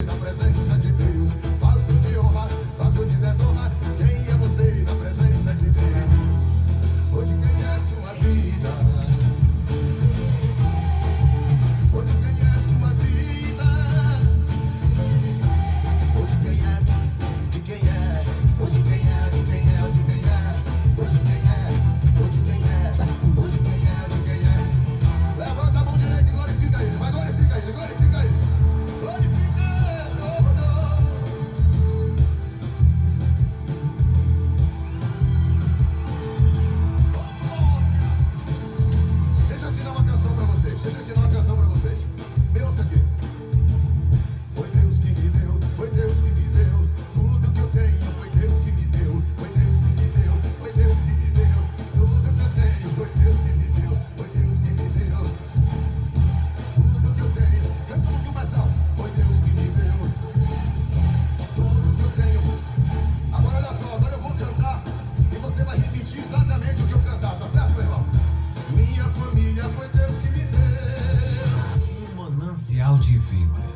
na presença de Deus. Passo de honrar, passo de desonrar. Quem é você na presença de Deus? Hoje quem é sua vida? Hoje quem é sua vida? Hoje quem é? De quem é? Hoje quem é? De quem é? De quem é? Hoje quem é? Hoje quem é? Hoje quem é? De quem é? Levanta a mão direita e glorifica ele. Vai, glorifica ele, glorifica ele. Glorifica ele. Oh, não. Deixa eu ensinar uma canção pra vocês. Deixa eu ensinar uma canção pra vocês. Me ouça aqui. Foi Deus que me deu, foi Deus que me deu. Tudo que eu tenho foi Deus que me deu. Foi Deus que me deu, foi Deus que me deu. Tudo que eu tenho foi Deus que me deu. Foi Deus que me deu. Tudo que eu tenho, canta um pouquinho mais alto. Foi Deus que me deu. Tudo que eu tenho. Agora olha só, agora eu vou cantar e você vai repetir exatamente o que eu cantar, tá certo, meu irmão? Minha família foi Deus que me deu. Um manancial de vida.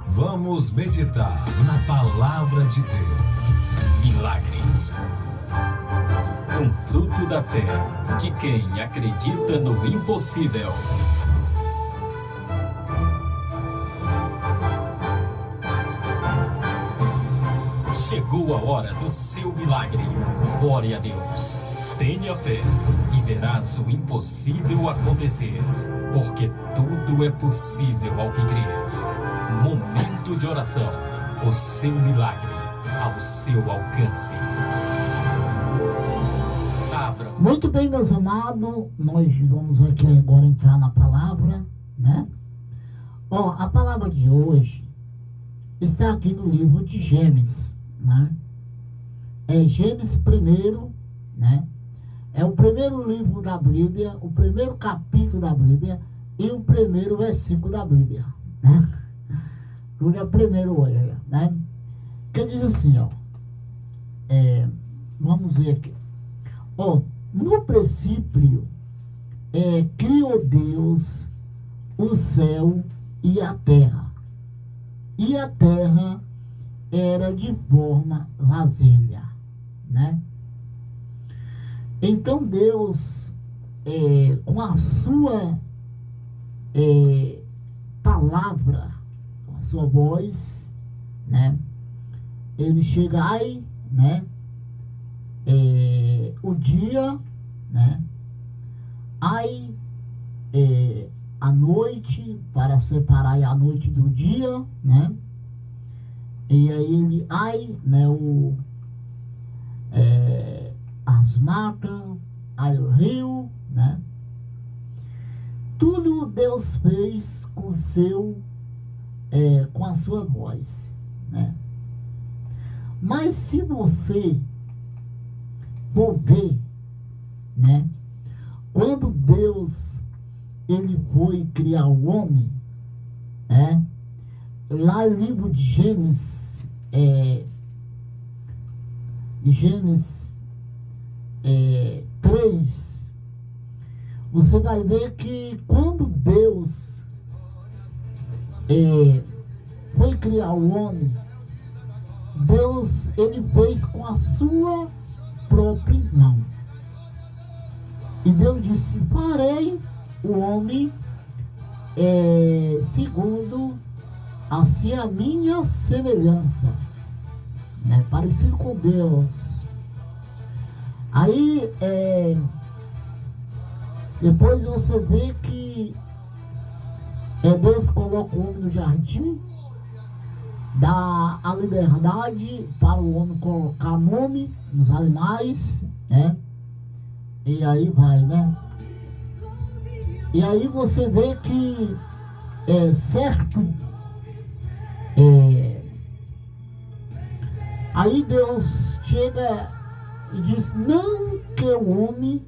Vamos meditar na palavra de Deus. Milagres. Um fruto da fé de quem acredita no impossível. Chegou a hora do seu milagre. Ore a Deus. Tenha fé e verás o impossível acontecer, porque tudo é possível ao que crer. Momento de oração. O seu milagre ao seu alcance. Abra os... Muito bem, meus amados, nós vamos aqui agora entrar na palavra, né? Ó, a palavra de hoje está aqui no livro de Gênesis, né? É Gênesis primeiro, né? É o primeiro livro da Bíblia, o primeiro capítulo da Bíblia e o primeiro versículo da Bíblia, né? Tudo é o primeiro hoje, né? Que diz assim, ó. Vamos ver aqui. Ó, no princípio, criou Deus o céu e a terra. E a terra era de forma vazia, né? Então Deus, com a sua palavra, com a sua voz, né? Ele chega aí, né? O dia, né? Aí a noite, para separar a noite do dia, né? E aí ele, né? As matas, aí o rio, né? Tudo Deus fez com com a sua voz, né? Mas se você for ver, né? Quando Deus ele foi criar o homem, né? Lá no livro de Gênesis, Gênesis 3, você vai ver que quando Deus foi criar o homem, Deus ele fez com a sua própria mão. E Deus disse: farei o homem segundo assim a minha semelhança, né? Parecido com Deus. Aí depois você vê que Deus coloca o homem no jardim, dá a liberdade para o homem colocar nome nos animais, né? E aí vai, né? E aí você vê que certo. Aí Deus chega e diz: não que o homem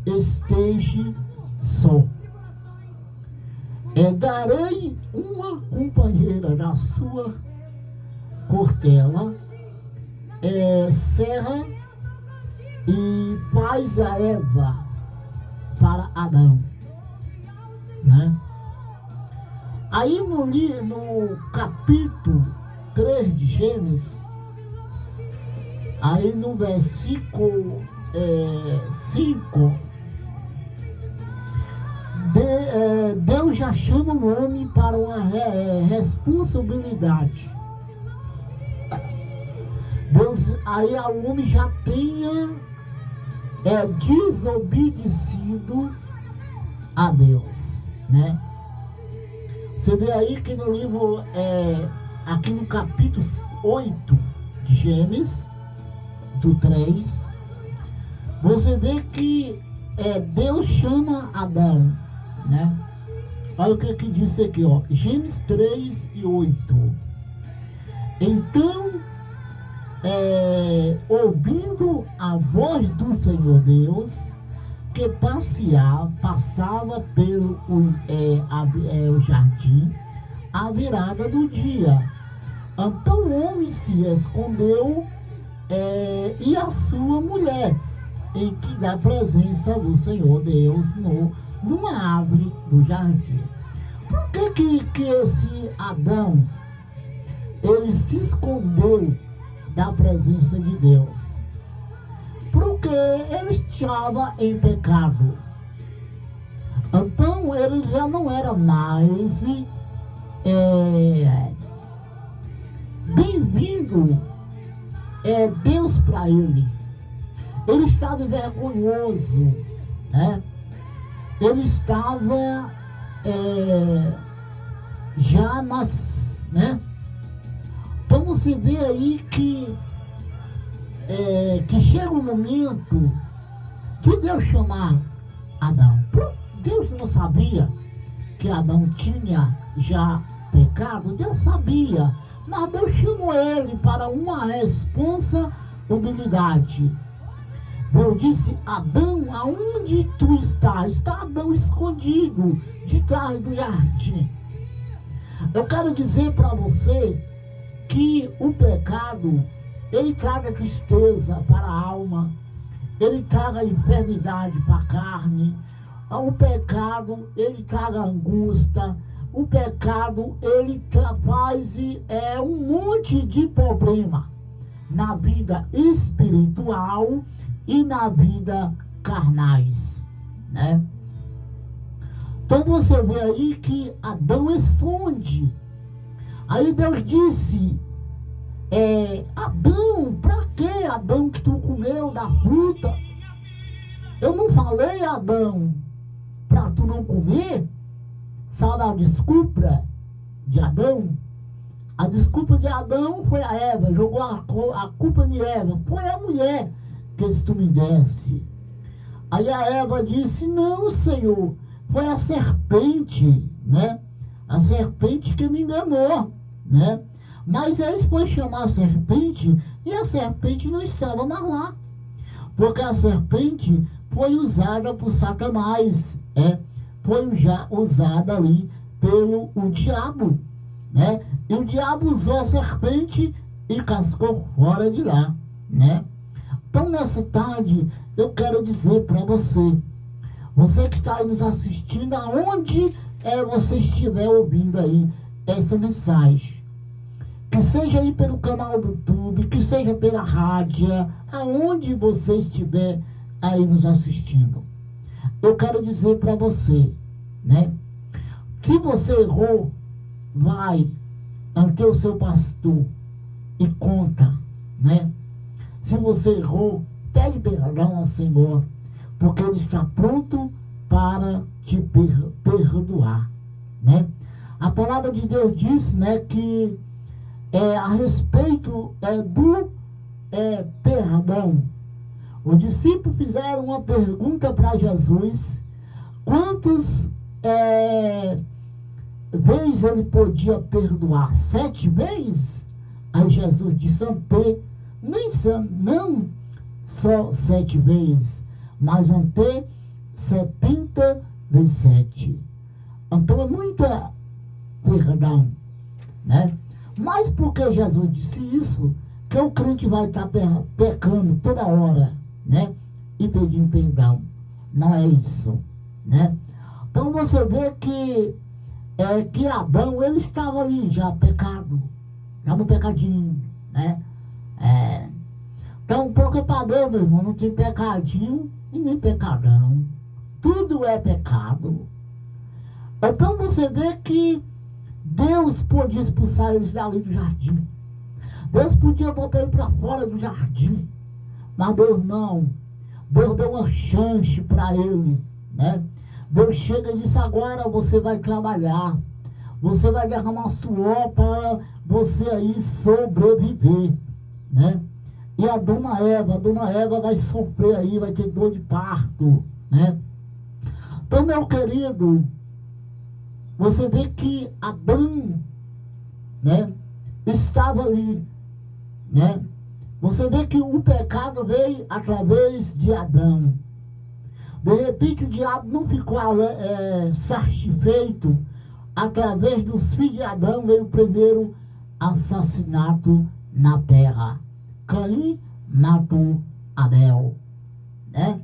esteja só. Darei uma companheira da sua cortela, serra, e faz a Eva para Adão, né? Aí no capítulo 3 de Gênesis, aí no versículo 5, Deus já chama o homem para uma responsabilidade. Deus, aí o homem já tenha desobedecido a Deus, né? Você vê aí que no livro, aqui no capítulo 8 de Gênesis, do 3, você vê que Deus chama Adão, né? Olha o que diz aqui, ó, Gênesis 3 e 8. Então, ouvindo a voz do Senhor Deus, que passava pelo o jardim à virada do dia. Então o homem se escondeu e a sua mulher da presença do Senhor Deus numa árvore do jardim. Por que esse Adão ele se escondeu da presença de Deus? Porque ele estava em pecado. Então ele já não era mais bem-vindo Deus para ele. Ele estava vergonhoso, né? Ele estava já né? Então você vê aí que chega um momento de Deus chamar Adão. Deus não sabia que Adão tinha já pecado, Deus sabia, mas Deus chamou ele para uma responsabilidade. Deus disse: Adão, aonde tu estás? Está Adão escondido de trás do jardim. Eu quero dizer para você que o pecado, ele traga tristeza para a alma, ele traga enfermidade para a carne. O pecado, ele traga angústia. O pecado, ele faz um monte de problema na vida espiritual e na vida carnais, né? Então você vê aí que Adão esconde. Aí Deus disse: Adão, pra que, Adão, que tu comeu da fruta? Eu não falei, Adão, pra tu não comer? Sabe a desculpa de Adão? A desculpa de Adão foi a Eva, jogou a culpa de Eva. Foi a mulher que se tu me desse. Aí a Eva disse: não, Senhor, foi a serpente, né? A serpente que me enganou, né? Mas eles foram chamar a serpente e a serpente não estava mais lá. Porque a serpente foi usada por Satanás, foi já usada ali pelo diabo, né? E o diabo usou a serpente e cascou fora de lá, né? Então nessa tarde eu quero dizer para você que está aí nos assistindo, aonde você estiver ouvindo aí essa mensagem, que seja aí pelo canal do YouTube, que seja pela rádio, aonde você estiver aí nos assistindo, eu quero dizer para você, né? Se você errou, vai ante o seu pastor e conta, né? Se você errou, pede perdão ao Senhor, porque Ele está pronto para te perdoar, né? A palavra de Deus diz, né, que a respeito do perdão. Os discípulos fizeram uma pergunta para Jesus: quantas vezes ele podia perdoar? 7 vezes? Aí Jesus disse: não só 7 vezes, mas até 70 vezes 7. Então é muita perdão, né? Mas porque Jesus disse isso, que o crente vai estar pecando toda hora, né? E pedindo perdão. Não é isso, né? Então você vê que Adão, ele estava ali já pecado, já no pecadinho, né? Então, porque para Deus, meu irmão, não tem pecadinho e nem pecadão. Tudo é pecado. Então você vê que Deus podia expulsar eles dali do jardim. Deus podia botar ele para fora do jardim. Mas Deus não. Deus deu uma chance para ele, né? Deus chega e disse: agora você vai trabalhar. Você vai derramar suor para você aí sobreviver, né? E a dona Eva vai sofrer aí, vai ter dor de parto, né? Então, meu querido, você vê que Adão, né, estava ali, né? Você vê que o pecado veio através de Adão. De repente o diabo não ficou satisfeito. Através dos filhos de Adão veio o primeiro assassinato na terra. Caim matou Abel, né?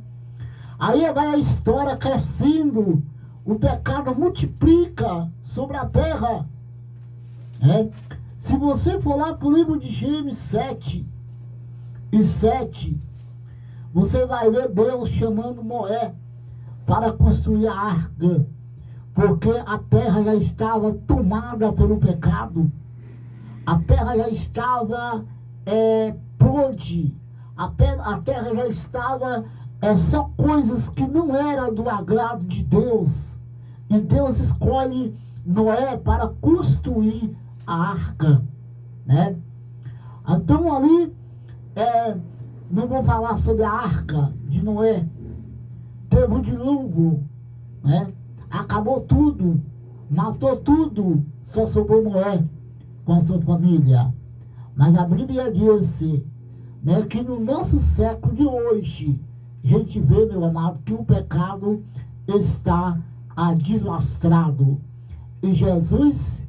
Aí vai a história crescendo. O pecado multiplica sobre a terra, né? Se você for lá para o livro de Gênesis 7, você vai ver Deus chamando Noé para construir a arca, porque a terra já estava tomada pelo pecado, a terra já estava podre, a terra já estava só coisas que não eram do agrado de Deus, e Deus escolhe Noé para construir a arca, né? Então ali não vou falar sobre a arca de Noé. Teve um dilúvio, né? Acabou tudo, matou tudo, só sobrou Noé com a sua família. Mas a Bíblia disse, né, que no nosso século de hoje, a gente vê, meu amado, que o pecado está deslastrado. E Jesus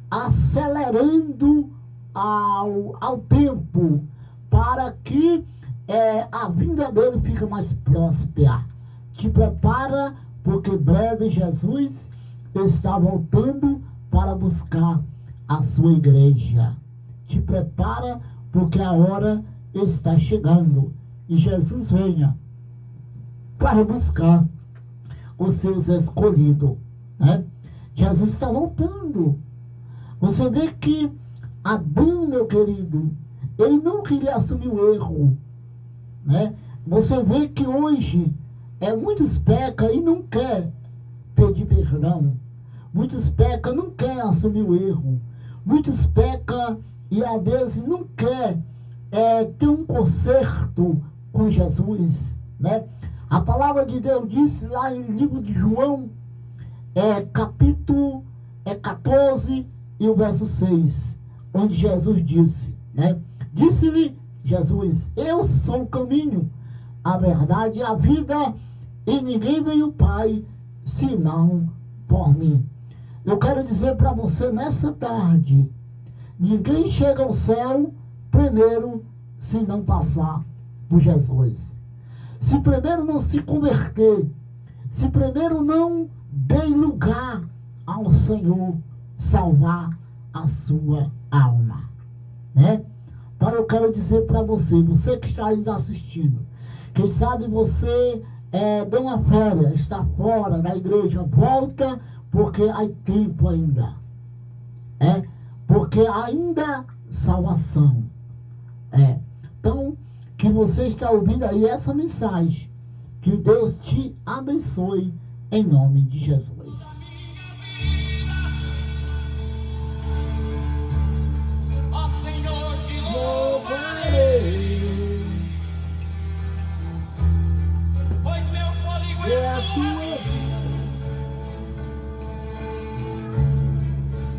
acelerando ao tempo, para que a vinda dele fique mais próspera. Te prepara, porque breve Jesus está voltando para buscar a sua igreja. Te prepara, porque a hora está chegando. E Jesus venha para buscar os seus escolhidos, né? Jesus está voltando. Você vê que Adão, meu querido, ele não queria assumir o erro, né? Você vê que hoje muitos pecam e não quer pedir perdão. Muitos pecam, não quer assumir o erro. Muitos pecam e às vezes não quer ter um conserto com Jesus, né? A palavra de Deus diz lá em livro de João, capítulo 14 e o verso 6, onde Jesus disse, né? Disse-lhe Jesus: eu sou o caminho, a verdade e a vida, e ninguém vem ao Pai senão por mim. Eu quero dizer para você nessa tarde, ninguém chega ao céu primeiro se não passar por Jesus. Se primeiro não se converter, se primeiro não der lugar ao Senhor salvar a sua alma, né? Então eu quero dizer para você, você que está aí nos assistindo, quem sabe você deu uma férias, está fora da igreja, volta, porque há tempo ainda, porque ainda salvação, então que você está ouvindo aí essa mensagem, que Deus te abençoe em nome de Jesus. É a tua vida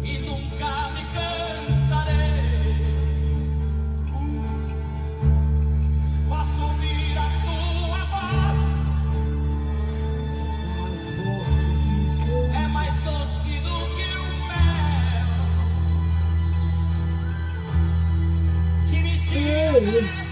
e nunca me cansarei. Posso ouvir a tua voz, é mais doce do que o mel que me tira